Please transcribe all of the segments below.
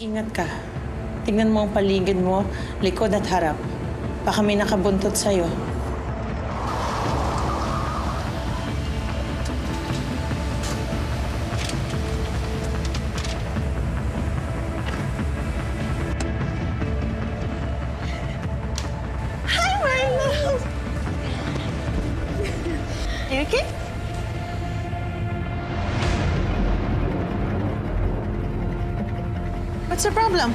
Ingat ka. Tingnan mo ang paligid mo, likod at harap. Baka may nakabuntot sa'yo. Hi, Marlo! You okay? What's the problem?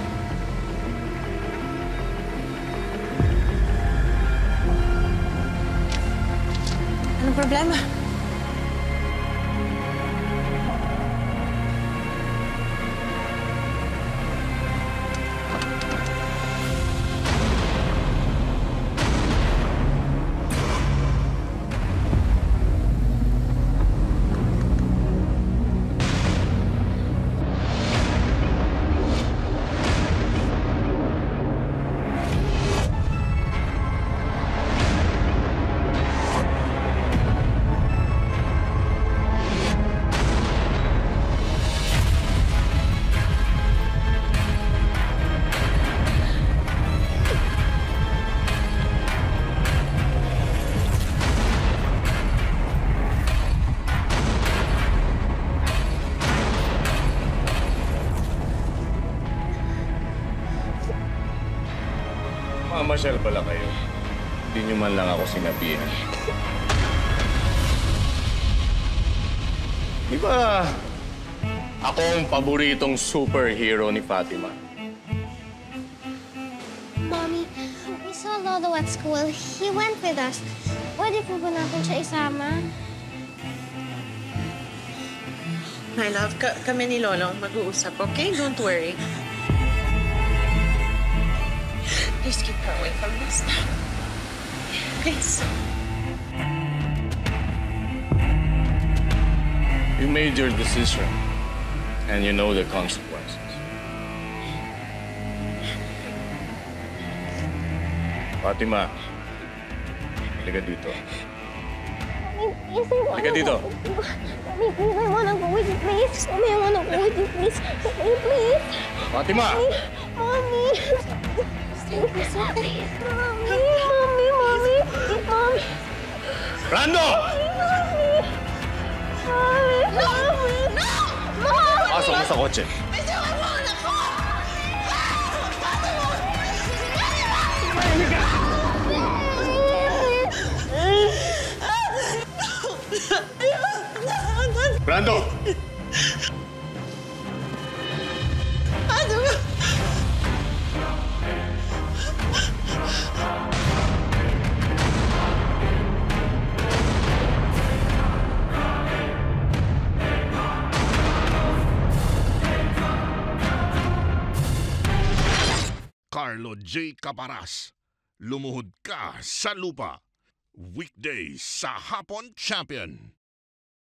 Anong problema? Mamasyal pala kayo. Hindi nyo man lang ako sinabihan. Di ba ako ang paboritong superhero ni Fatima? Mommy, we saw Lolo at school. He went with us. Pwede po ba natin siya isama? My love, kami ni Lolo mag-uusap, okay? Don't worry. Please keep her away from this now. Please. You made your decision, and you know the consequences. Fatima, halika dito. Halika dito. Mommy, please, I wanna go with you, please. Mommy, I wanna go with you, please. Mommy, please. Fatima! Mommy. Please, okay. Mommy. Mommy. Brando! Mommy. Pasok mo sa kotse. Brando! Carlo J. Caparas, Lumuhod Ka sa Lupa. Weekdays sa Hapon Champion.